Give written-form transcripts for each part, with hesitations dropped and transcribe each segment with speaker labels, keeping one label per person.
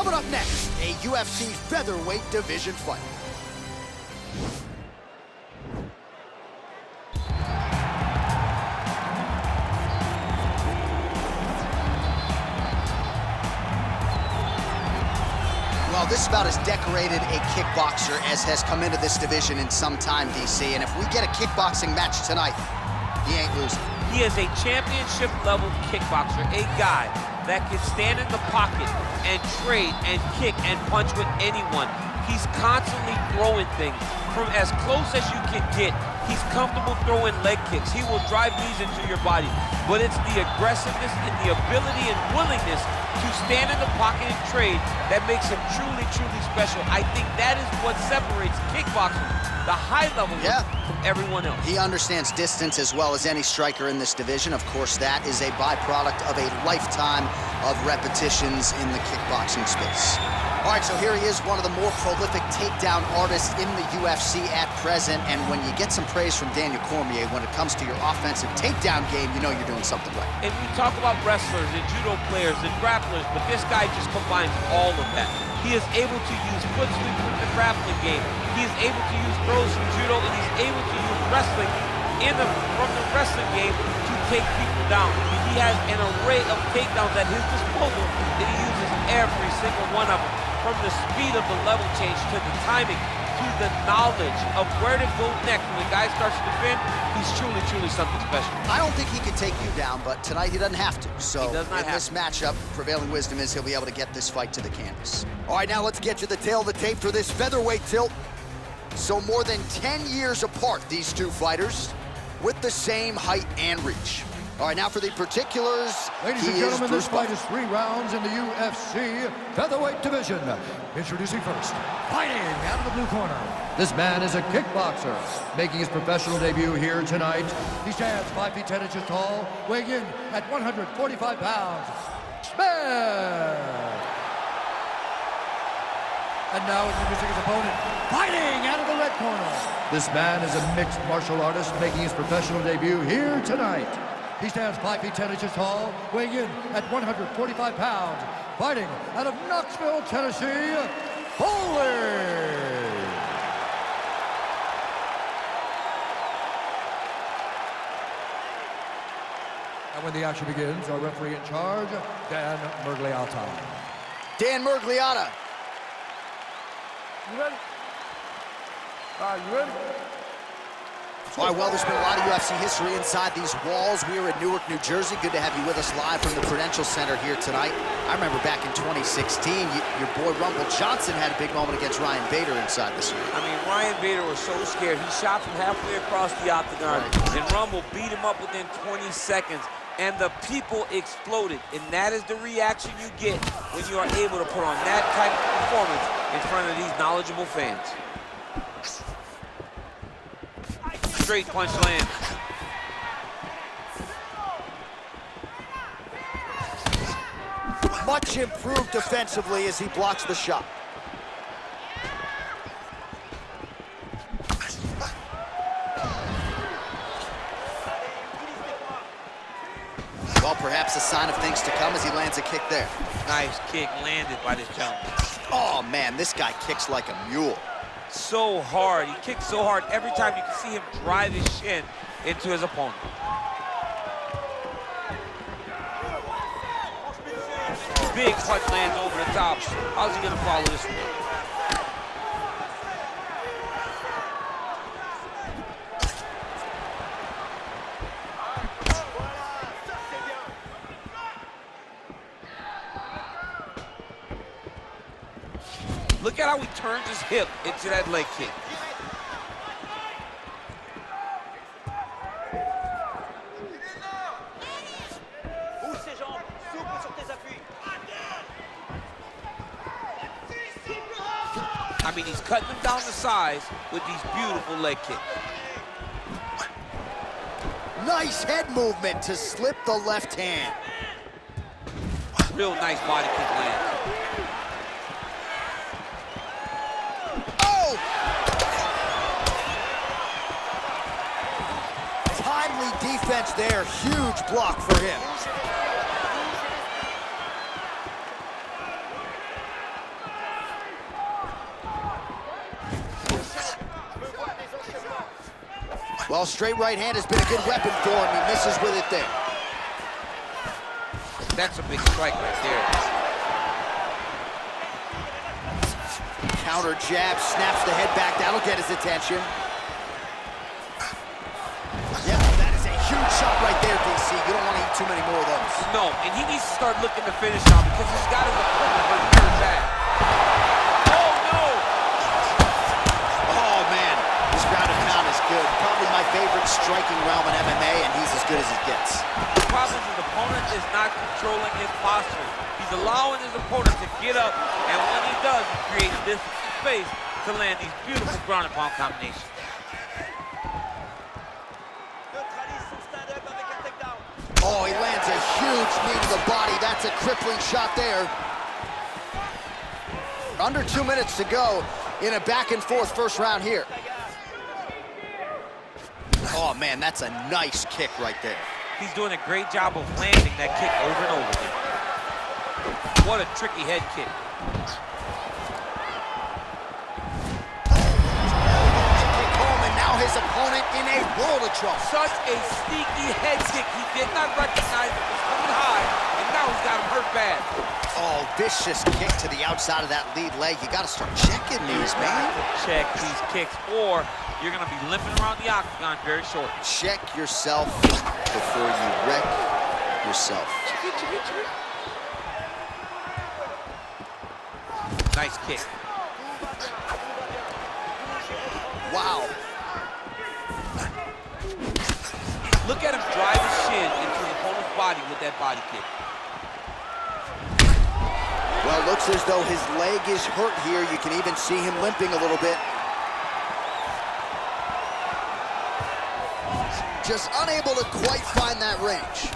Speaker 1: Coming up next, a UFC featherweight division fight. Well, this is about as decorated a kickboxer as has come into this division in some time, DC. And if we get a kickboxing match tonight, he ain't losing.
Speaker 2: He is a championship-level kickboxer, a guy that can stand in the pocket and trade and kick and punch with anyone. He's constantly throwing things from as close as you can get. He's comfortable throwing leg kicks. He will drive knees into your body. But it's the aggressiveness and the ability and willingness to stand in the pocket and trade that makes him truly, truly special. I think that is what separates kickboxing, the high level, from everyone else.
Speaker 1: He understands distance as well as any striker in this division. Of course, that is a byproduct of a lifetime of repetitions in the kickboxing space. All right, so here he is, one of the more prolific takedown artists in the UFC at present. And when you get some praise from Daniel Cormier when it comes to your offensive takedown game, you know you're doing something right.
Speaker 2: And we talk about wrestlers and judo players and grapplers, but this guy just combines all of that. He is able to use foot sweeps with the grappling game. He is able to use throws from judo, and he's able to use wrestling from the wrestling game to take people down. He has an array of takedowns at his disposal that he uses every single one of them. From the speed of the level change to the timing to the knowledge of where to go next. When the guy starts to defend, he's truly, truly something special.
Speaker 1: I don't think he could take you down, but tonight he doesn't have to. So
Speaker 2: he does not
Speaker 1: in this matchup, prevailing wisdom is he'll be able to get this fight to the canvas. All right, now let's get to the tail of the tape for this featherweight tilt. So more than 10 years apart, these two fighters, with the same height and reach. All right, now for the particulars.
Speaker 3: Ladies and gentlemen, this fight is 3 rounds in the UFC featherweight division. Introducing first, fighting out of the blue corner. This man is a kickboxer, making his professional debut here tonight. He stands 5 feet 10 inches tall, weighing in at 145 pounds. Smash! And now introducing his opponent, fighting out of the red corner. This man is a mixed martial artist, making his professional debut here tonight. He stands 5 feet 10 inches tall, weighing in at 145 pounds, fighting out of Knoxville, Tennessee, Foley. And when the action begins, our referee in charge, Dan Murgliata.
Speaker 1: Dan Murgliata.
Speaker 4: You ready? You ready?
Speaker 1: All right, well, there's been a lot of UFC history inside these walls. We are in Newark, New Jersey. Good to have you with us live from the Prudential Center here tonight. I remember back in 2016, your boy Rumble Johnson had a big moment against Ryan Bader inside this year.
Speaker 2: I mean, Ryan Bader was so scared. He shot from halfway across the octagon, and Rumble beat him up within 20 seconds, and the people exploded. And that is the reaction you get when you are able to put on that type of performance in front of these knowledgeable fans. Straight punch lands.
Speaker 1: Much improved defensively as he blocks the shot. Well, perhaps a sign of things to come as he lands a kick there.
Speaker 2: Nice kick landed by this gentleman.
Speaker 1: Oh, man, this guy kicks like a mule.
Speaker 2: So hard. He kicks so hard every time you can see him drive his shin into his opponent. Big punch lands over the top. How's he gonna follow this one? Look at how he turns his hip into that leg kick. I mean, he's cutting them down to size with these beautiful leg kicks.
Speaker 1: Nice head movement to slip the left hand.
Speaker 2: Real nice body kick land.
Speaker 1: Oh! Timely defense there. Huge block for him. Well, straight right hand has been a good weapon for him. He misses with it there.
Speaker 2: That's a big strike right there.
Speaker 1: Counter jab, snaps the head back. That'll get his attention. Yeah, that is a huge shot right there, DC. You don't want to eat too many more of those.
Speaker 2: No, and he needs to start looking to finish on because he's got his opponent hurt very bad. Oh, no!
Speaker 1: Oh, man. This ground and pound is good. Probably my favorite striking realm in MMA, and he's as good as it gets.
Speaker 2: The problem is his opponent is not controlling his posture. He's allowing his opponent to get up, and when he does, he creates this space to land these beautiful ground and pound combinations.
Speaker 1: Oh, he lands a huge knee to the body. That's a crippling shot there. Under 2 minutes to go in a back-and-forth first round here. Oh, man, that's a nice kick right there.
Speaker 2: He's doing a great job of landing that kick over and over again. What a tricky head kick.
Speaker 1: Kick home, and now his opponent in a world of trouble.
Speaker 2: Such a sneaky head kick. He did not recognize it was coming high, and now he's got him hurt bad.
Speaker 1: Oh, vicious kick to the outside of that lead leg. You got to start checking these, man.
Speaker 2: Check these kicks, or you're going to be limping around the octagon very shortly.
Speaker 1: Check yourself before you wreck yourself.
Speaker 2: Nice kick.
Speaker 1: Wow.
Speaker 2: Look at him drive his shin into his opponent's body with that body kick.
Speaker 1: Well, looks as though his leg is hurt here. You can even see him limping a little bit. Just unable to quite find that range.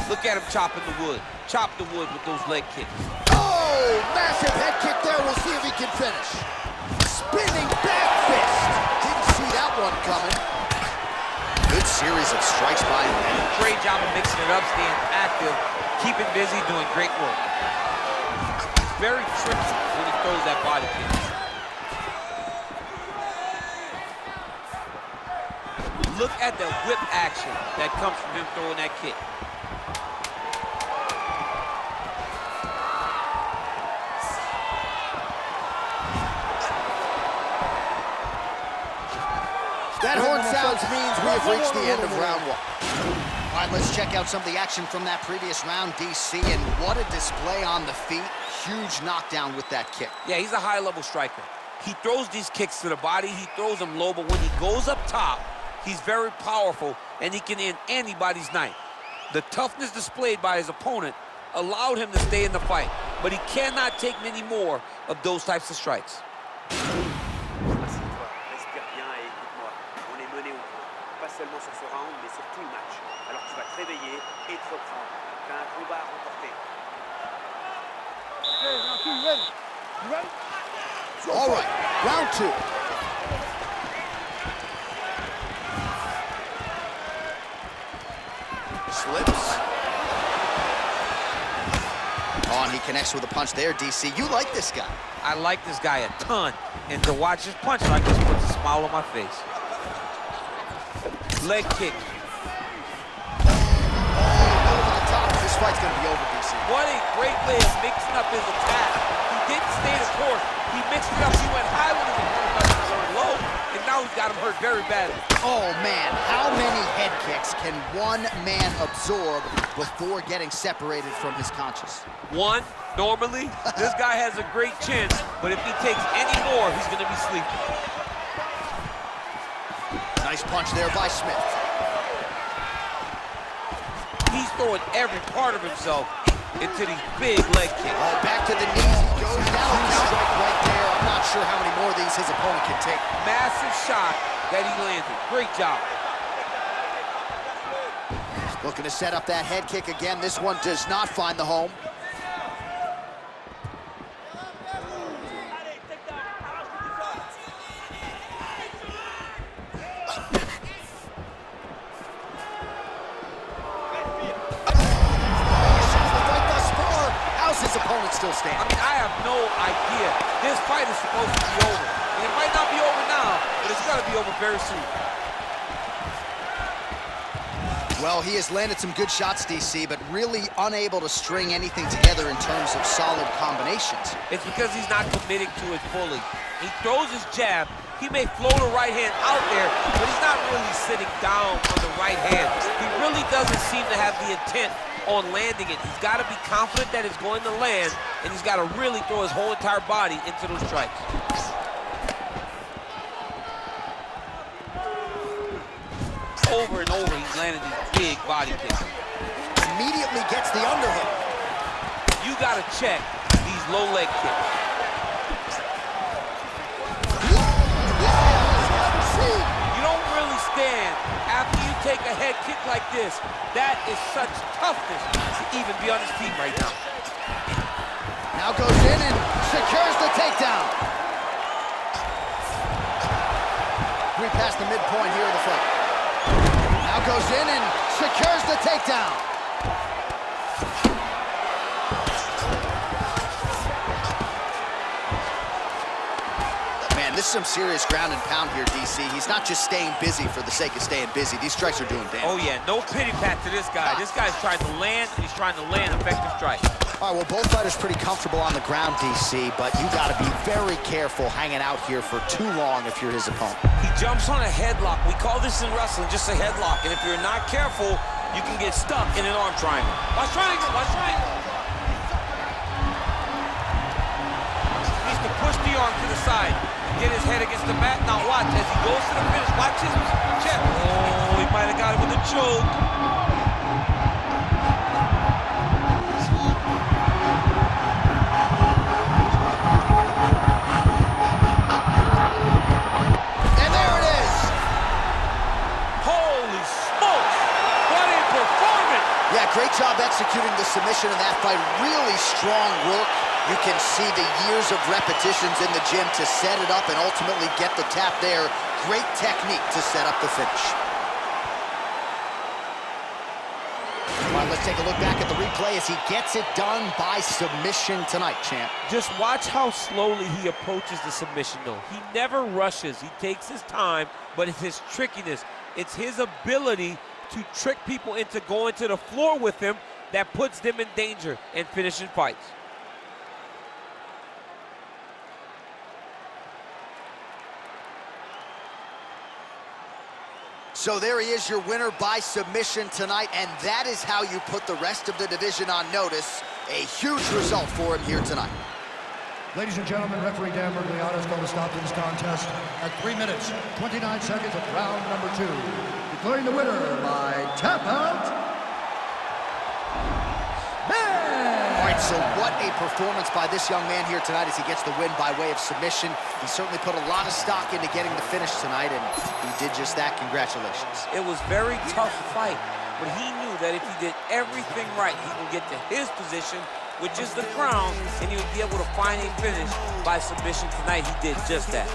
Speaker 2: Look at him chopping the wood. Chop the wood with those leg kicks.
Speaker 1: Oh, massive head kick there. We'll see if he can finish. Spinning back fist. Didn't see that one coming. Good series of strikes by him.
Speaker 2: Great job of mixing it up, staying active, keeping busy, doing great work. It's very tricky when he throws that body kick. Look at the whip action that comes from him throwing that kick.
Speaker 1: That horn sounds means we have reached the end of round one. All right, let's check out some of the action from that previous round, DC, and what a display on the feet. Huge knockdown with that kick.
Speaker 2: Yeah, he's a high-level striker. He throws these kicks to the body, he throws them low, but when he goes up top, he's very powerful, and he can end anybody's night. The toughness displayed by his opponent allowed him to stay in the fight, but he cannot take many more of those types of strikes.
Speaker 4: Seulement sur ce round, mais sur tout le match. Alors tu vas te réveiller et te reprendre. Tu as un combat à remporter.
Speaker 1: All right, round two. Slips. Oh, and he connects with a punch there, DC. You like this guy.
Speaker 2: I like this guy a ton, and to watch his punch like this puts a smile on my face. Leg kick.
Speaker 1: Oh, over the top. This fight's gonna be over, DC.
Speaker 2: What a great way of mixing up his attack. He didn't stay the course. He mixed it up. He went high with his opponent, going low, and now he's got him hurt very badly.
Speaker 1: Oh, man. How many head kicks can one man absorb before getting separated from his conscience?
Speaker 2: One, normally, this guy has a great chin, but if he takes any more, he's going to be sleeping.
Speaker 1: Nice punch there by Smith.
Speaker 2: He's throwing every part of himself into these big leg kicks.
Speaker 1: Oh, back to the knees. He goes down. Strike right there. I'm not sure how many more of these his opponent can take.
Speaker 2: Massive shot that he landed. Great job.
Speaker 1: Looking to set up that head kick again. This one does not find the home. His opponent still stand?
Speaker 2: I mean, I have no idea. This fight is supposed to be over. And it might not be over now, but it's gonna be over very soon.
Speaker 1: Well, he has landed some good shots, DC, but really unable to string anything together in terms of solid combinations.
Speaker 2: It's because he's not committing to it fully. He throws his jab. He may float a right hand out there, but he's not really sitting down on the right hand. He really doesn't seem to have the intent on landing it. He's got to be confident that it's going to land, and he's got to really throw his whole entire body into those strikes. Over and over, he's landed these big body kicks.
Speaker 1: Immediately gets the underhook.
Speaker 2: You got to check these low leg kicks. You don't really stand after you take a head kick like this. That is such toughness to even be on his feet right now.
Speaker 1: Now goes in and secures the takedown. We passed the midpoint here of the fight. Now goes in and secures the takedown. Man, this is some serious ground and pound here, DC. He's not just staying busy for the sake of staying busy. These strikes are doing damage.
Speaker 2: Oh yeah, no pity pat to this guy. This guy's trying to land, and he's trying to land effective strikes.
Speaker 1: All right, well, both fighters pretty comfortable on the ground, DC, but you got to be very careful hanging out here for too long if you're his opponent.
Speaker 2: He jumps on a headlock. We call this in wrestling just a headlock, and if you're not careful, you can get stuck in an arm triangle. Watch triangle, watch triangle. He needs to push the arm to the side, get his head against the mat. Now watch, as he goes to the finish, watch his chest. Oh, he might have got it with a choke.
Speaker 1: Great job executing the submission in that fight. Really strong work. You can see the years of repetitions in the gym to set it up and ultimately get the tap there. Great technique to set up the finish. All right, let's take a look back at the replay as he gets it done by submission tonight, champ.
Speaker 2: Just watch how slowly he approaches the submission, though. He never rushes. He takes his time, but it's his trickiness. It's his ability to trick people into going to the floor with him that puts them in danger and finishing fights.
Speaker 1: So there he is, your winner by submission tonight, and that is how you put the rest of the division on notice. A huge result for him here tonight.
Speaker 3: Ladies and gentlemen, referee Dan Bergliano is going to stop this contest at 3 minutes, 29 seconds of round number 2. Declaring the winner by tap out, man!
Speaker 1: All right, so what a performance by this young man here tonight as he gets the win by way of submission. He certainly put a lot of stock into getting the finish tonight, and he did just that. Congratulations.
Speaker 2: It was a very tough fight, but he knew that if he did everything right, he would get to his position, which is the crown, and he would be able to find a finish by submission tonight. He did just that.